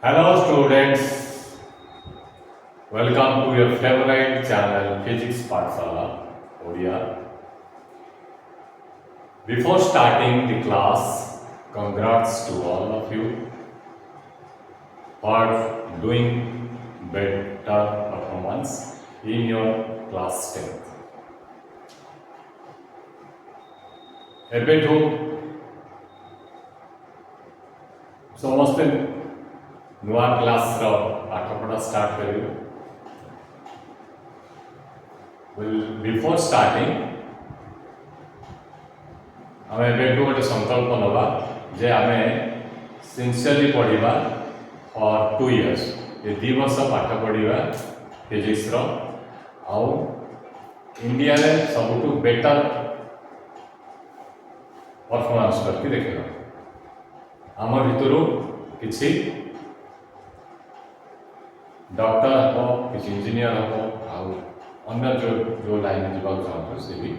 Hello students, welcome to your favorite channel Physics Pathshala Odia. Before starting the class, congrats to all of you for doing better performance in your class 10th. एबेठू समस्ते नुआ class पाठपढ़ा start करियो before starting आम एबेठू गोटे संकल्प नवा जे आम sincerely पढ़ा for 2 years ये 2 वर्ष पाठ पढ़ा फिजिक्स आउ इंडिया रे सबुठू बेटर परफॉर्मेंस करके देखा आम भितर किसी डॉक्टर हम किसी इंजीनियर हम अन्य जो जो लाइन जी चाहते से भी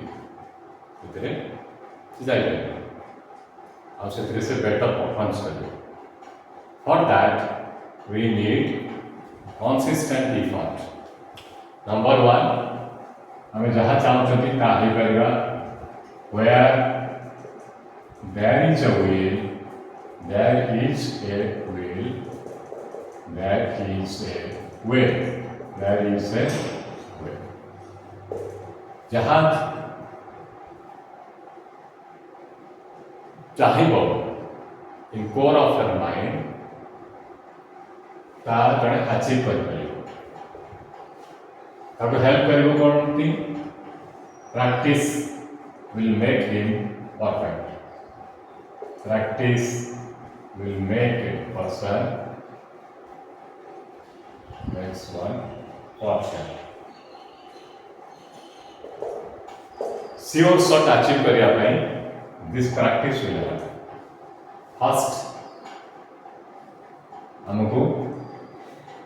जापर से बेटर परफॉर्मेंस करें for that we need consistent effort number 1 um जहाँ चाहते where there is a will, there is a will, there is a way, there is a way. जहाँ चाहिए in core of your mind तार जड़े achieve कर पाएगा ताको help करेगा कौन थी practice will make him perfect. Practice will make a person makes one perfect. Sure shot achieve करिया पाई this practice will help. First हमको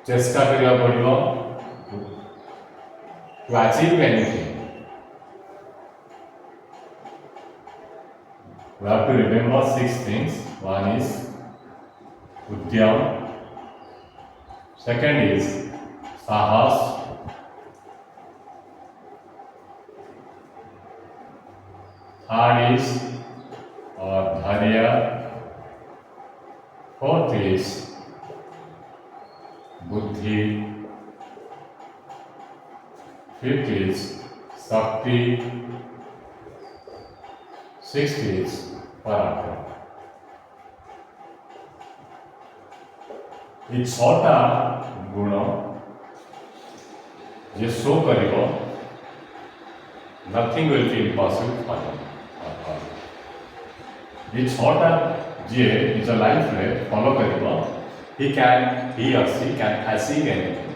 चेष्टा करिया पड़िबो to achieve anything. We have to remember 6 things. One is Udyam. Second is Sahas. Third is Dharya. Fourth is Buddhi. Fifth is Shakti. Sixth is पराक्रम ये 6टा गुण जे show करिवो nothing will be impossible for him ये 6टा जे निज लाइफ रे फॉलो करिवो he or she can achieve anything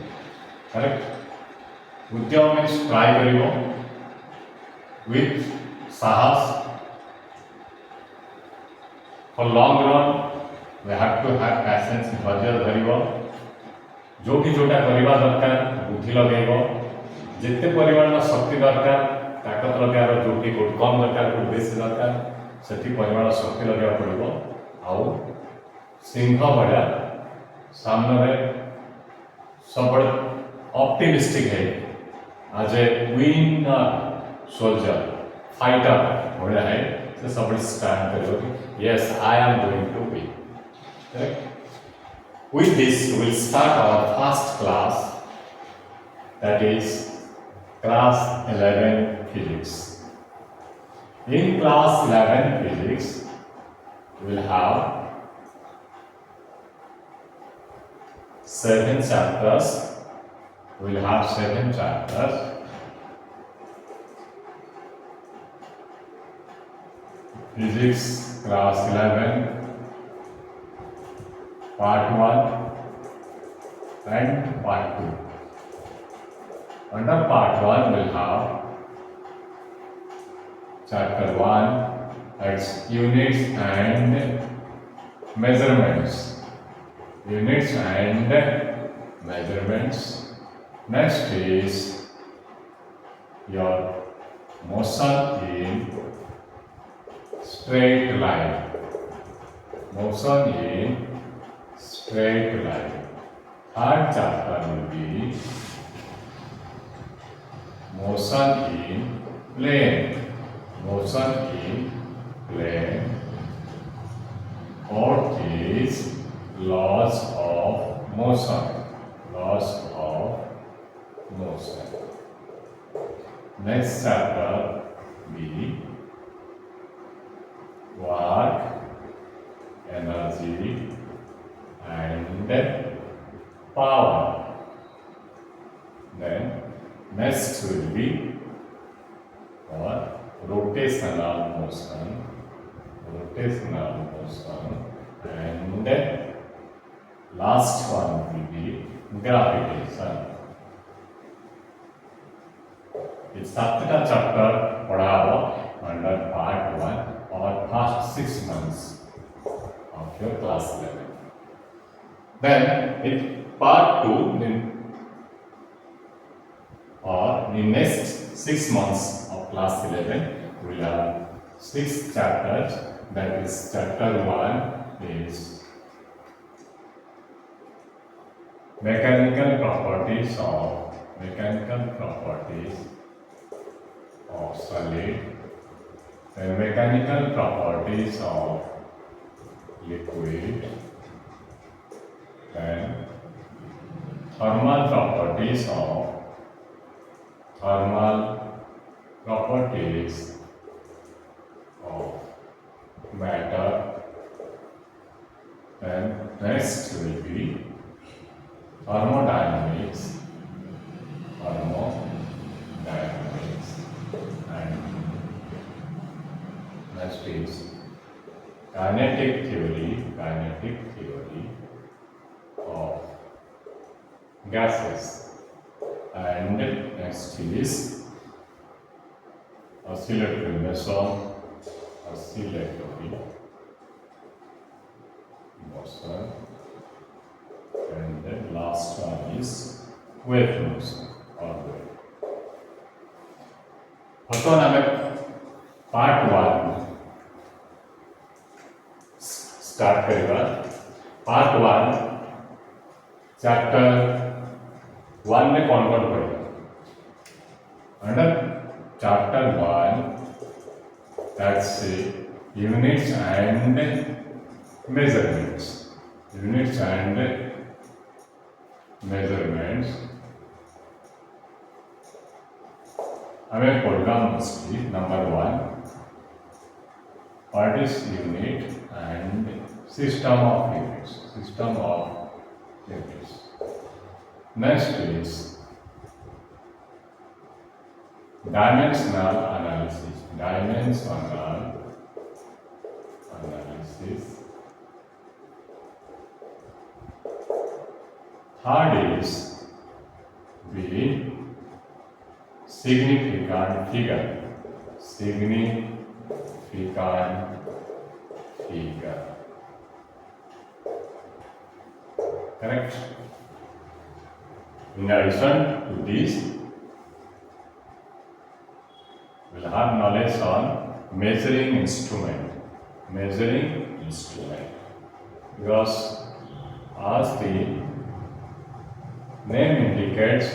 correct उद्यम मीन्स ट्राई करिवो विथ साहस For long run, we have to have patience. धैर्य धरिबो जो कि जोटा करिबा दरकार बुद्धि लगेबो जिते परिमाण शक्ति दरकार ताकत लगार जो कि कम दरकार को बेसी दरकार सेति परिमाण शक्ति लगा पड़िबो आउ सिंह भला सामने सब ऑप्टिमिस्टिक है आज ए विनर सोल्जर फाइटर भला है से सब स्टैंड करो yes I am going to win. Correct? With this we will start our first class, that is class 11 physics. In class 11 physics we will have 7 chapters. We will have 7 chapters. Physics class 11 part 1 and part 2. Under part 1 we'll have chapter 1, that's units and measurements. Units and measurements. Next is your motion in straight line. Motion in straight line. Third chapter will be motion in plane. Motion in plane. Fourth is laws of motion. Laws of motion. Next chapter be work, energy, and power. Then next will be rotational motion, and last one will be gravitation. इस सातटा chapter पढ़ाओ under part 1 और first 6 months of your class 11. Then in part 2 in next 6 months of class 11 we will have 6 chapters. That is chapter 1 is mechanical properties of solid, then mechanical properties of liquid, then thermal properties of matter, then next will be thermodynamics, and next is kinetic theory of gases, and next is oscillatory motion, and the last one is wave motion or wave. ବର୍ତ୍ତମାନ ଆମେ part 1 start କରିବା। Part 1 chapter 1 ରେ କ'ଣ କ'ଣ ପଢ଼ିବା? Under chapter 1 that's units and measurements. हमें program mostly number 1 what is unit and system of units. Next is dimensional analysis. Third is the significant figure. Correct. In addition to this, we'll have knowledge on measuring instrument. Because as the name indicates,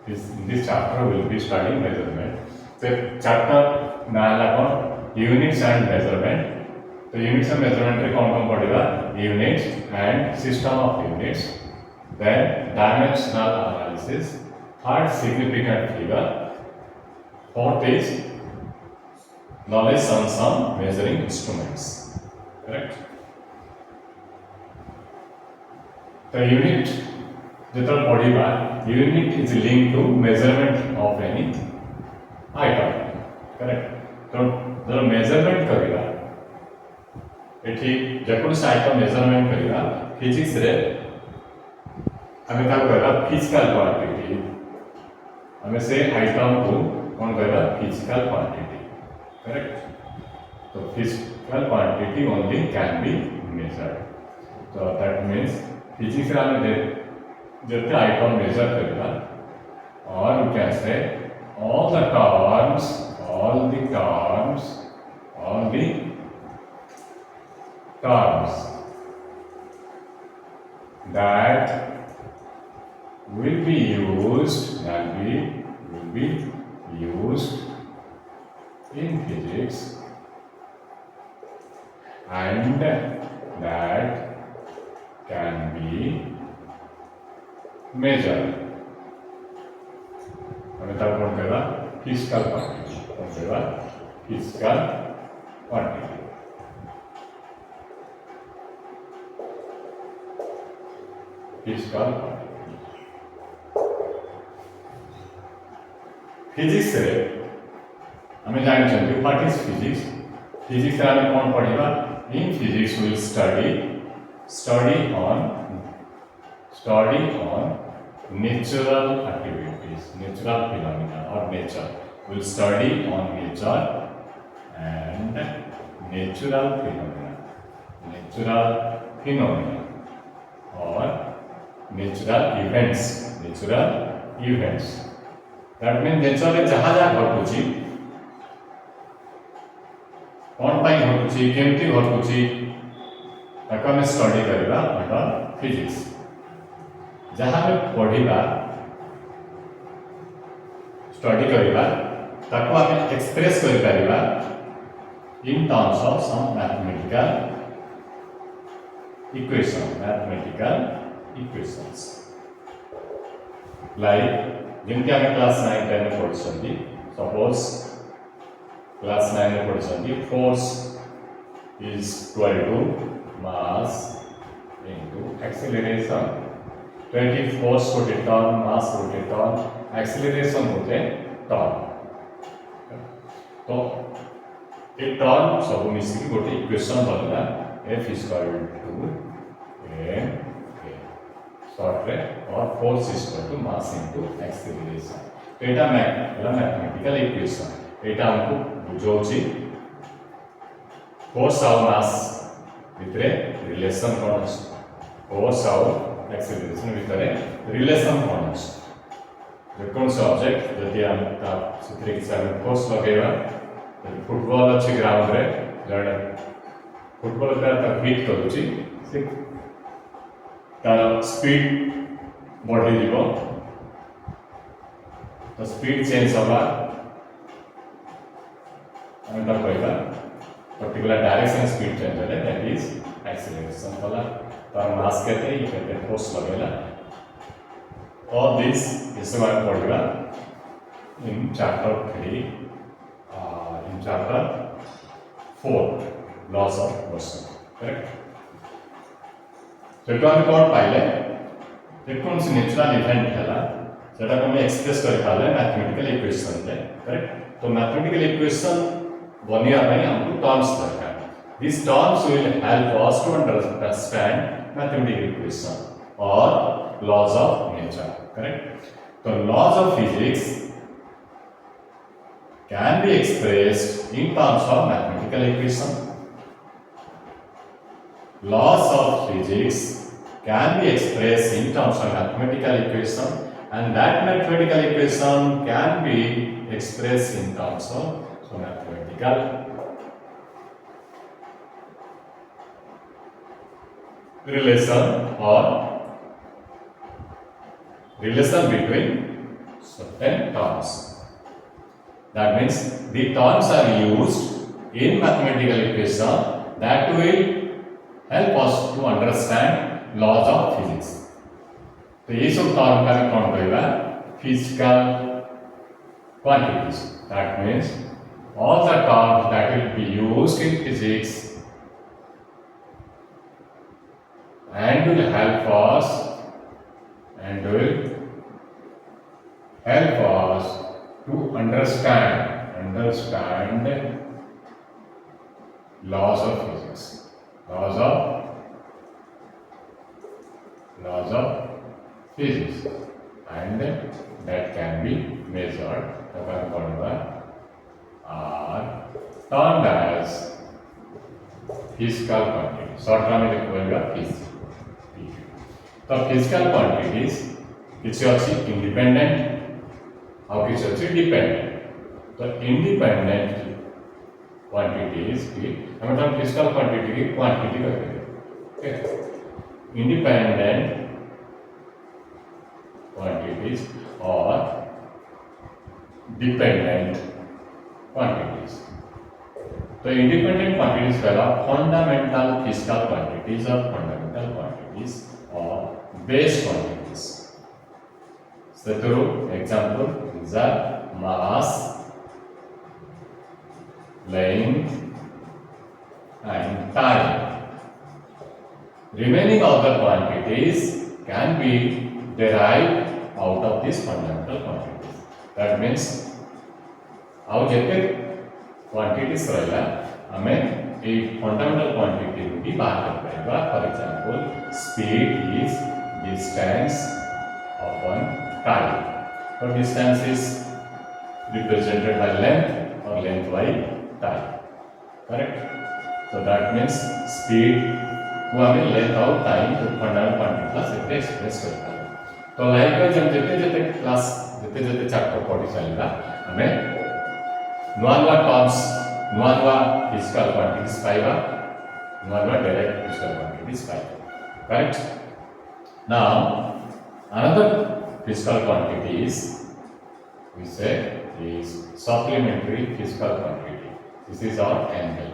this chapter will be studying measurement. So chapter नाला कौन units and measurement. तो units and measurement रे कौन पढ़ेगा? Units and system of units. Then dimensional analysis. Third, significant figure. Fourth is knowledge on some measuring instruments. Correct. The unit जितना पढ़िबा, unit is linked to measurement of any item. Correct. तो जब measurement करेगा एठी जेकोसी item measurement करेगा physics रे हमें का कहला फिजिकल क्वांटिटी, हमें से आइटम को कौन कहला फिजिकल क्वांटिटी। करेक्ट। तो physical quantity only can be measured. तो दैट मीन्स फिजिक्स रे हमें जितने आइटम मेजर करेगा और क्या से all the terms that will be used in physics and that can be measured. हमें तब कौन कहेगा फिजिकल क्वांटिटी, कौन कहेगा physical quantity. Physical quantity physics रे हमें जान चाहिए व्हाट इज फिजिक्स. फिजिक्स रे हमें कौन पढ़ेगा. In physics will study on natural activities, natural phenomena or nature. We'll study on nature and natural phenomena or natural events. That means nature रे जहाँ जहाँ घटुची कौन पाई घटुची केमती घटुची ताको हमें स्टडी करबा अंडर फिजिक्स. जहाँ में पढ़ा स्टडी करबा ताको हमें एक्सप्रेस कर परिबा in terms of some mathematical equations like जिनके हमें क्लास 9 10 में पढ़ी. सपोज क्लास 9 में पढ़ी force is equal to mass into acceleration. 20 force होते टर्न, मास होते टर्न, एक्सेलरेशन होते टर्न. तो ये टर्न सब मिसिकी गोटे इक्वेशन बनला F is equal to m short रे और force is equal to mass into acceleration. तो एटा मैथमेटिकल इक्वेशन एटा हमको बुझौची फोर्स और मास भितरे रिलेशन कोन अछि. फोर्स और एक्सेलरेशन भितरे रिलेशन कोन अछि. जेकोन सब्जेक्ट जदि हम ता सित्रे के साथ फोर्स लगेबा फुटबॉल अच्छे ग्राउंड रे जड़े फुटबॉल प्लेयर तक हिट करूची से तार स्पीड बढ़ी जीव तो स्पीड चेंज होगा हम तक कहबा पर्टिकुलर डायरेक्शन स्पीड चेंज होले दैट इज एक्सेलरेशन वाला. तार मास कहते हैं ये कहते हैं फोर्स लगेला. और दिस इस बार पढ़ेगा in chapter 3 chapter 4 laws of motion. Correct. तो हम कौन पाइले कौन सी नेचुरल इवेंट है सेटा को हम एक्सप्रेस कर पाले मैथमेटिकल इक्वेशन रे. करेक्ट. तो मैथमेटिकल इक्वेशन बनिया पई हमको टर्म्स दरकार. This terms will help us to understand mathematical equation और लॉज ऑफ नेचर. करेक्ट. तो laws of physics can be expressed in terms of mathematical equation. Laws of physics can be expressed in terms of mathematical equation and that mathematical equation can be expressed in terms of mathematical relation or relation between certain terms. That means the terms are used in mathematical equation that will help us to understand laws of physics. तो ये सब term का कौन कहेगा physical quantities. That means all the terms that will be used in physics and will help us to understand laws of physics, laws of physics, and that can be measured. Are termed as physical quantities. Short term में लिखोगा physics. तो physical quantities किसी अच्छी independent और किसी अच्छी dependent. तो independent quantities की हम फिजिकल क्वांटिटी की क्वांटिटी करते हैं. independent quantities or dependent quantities. So independent quantities are fundamental physical quantities or fundamental quantities or base quantities. So through example, these are mass, length, and time. Remaining other quantities can be derived out of these fundamental quantities. That means our quantities हमें a fundamental quantity भी बाहर कर पाएगा. For example, speed is distance upon time. So distance is represented by length or length by time. Correct? So that means speed को हमें length और time को fundamental quantity plus express करता है. तो likewise हम जितने क्लास जितने चैप्टर पढ़ी चलेगा हमें नुआ टर्म्स नुआ फिजिकल क्वांटिटीज पाइबा नुआ डायरेक्ट फिजिकल क्वांटिटीज पाइबा. Correct. Now another physical quantities we say is supplementary physical quantity. This is our angle.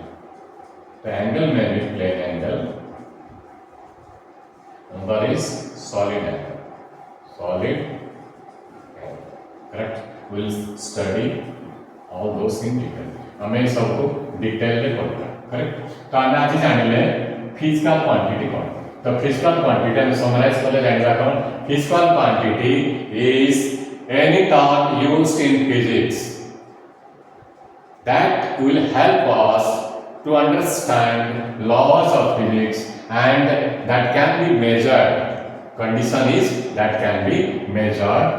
The angle may be plane angle. Another is solid angle. Solid angle. Correct. We will study all those in detail. हमें सबको detail में पढ़ना है. Correct. तो हमें आज जानिले physical quantity कौन. तो फिजिकल क्वांटिटी हम समराइज करले जानिला कौन. Physical quantity is any term used in physics that will help us to understand laws of physics and that can be measured. Condition is that can be measured.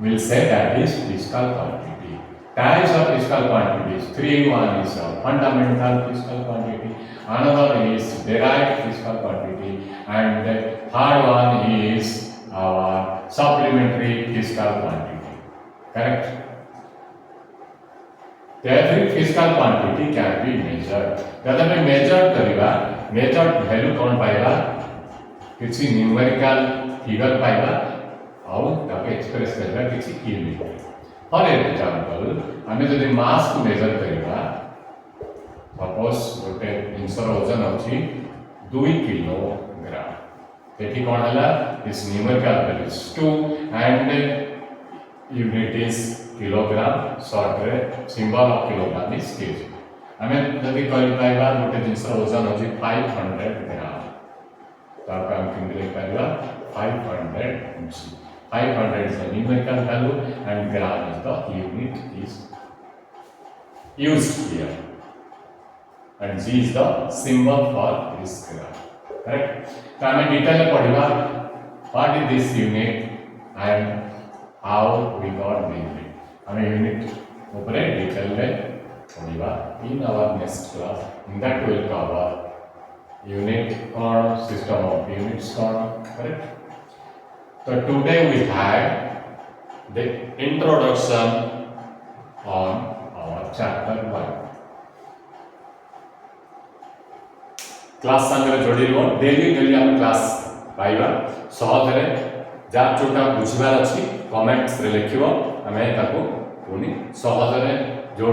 We'll say that is physical quantity. Types of physical quantities. 3. One is a fundamental physical quantity. Another is derived physical quantity. And the third one is our supplementary physical quantity. Correct? Every physical quantity can be measured. जब हमें measured करेगा, measured value कौन पाएगा? किसी numerical figure पाएगा, और ताकि express करेगा किसी unit. For example, हमें जो mass को measure करेगा, suppose गोटे जिनसर वजन होची 2 किलोग्राम. देखिए कौन हला? This numerical value is 2 and unit is kilogram. Short symbol of kilogram is kg. हमें जब करी पाएगा गोटे जिनसर वजन होची 500 ग्राम. तो आप हम किंतु लिख पाएगा 500 g. 500 is the numerical value and gram is the unit is used here. And g is the symbol for this gram. Correct? तो हमें डिटेल में पढ़िबा what is this unit and how we got the unit. हमें unit ऊपर detail में पढ़िबा in our next class. In that we will cover unit or system of units. Correct? So today we had the introduction on our chapter 1. Class संगे जोड़ी daily हम class पाइबा सहज रे जा जोटा बुझिबार अछि कमेंट्स रे लिखिबो हमें ताको पुनी सहज रे जो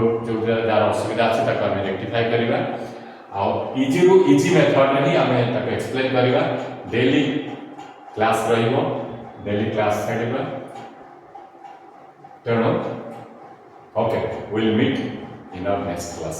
जार असुविधा अछि ताको हम रेक्टिफाई करिबा आ इजी रु इजी मेथड रे ही हमें ताको एक्सप्लेन करिबा. डेली क्लास रहिबो डेली क्लास करिबा. तेणु okay will meet in our next class.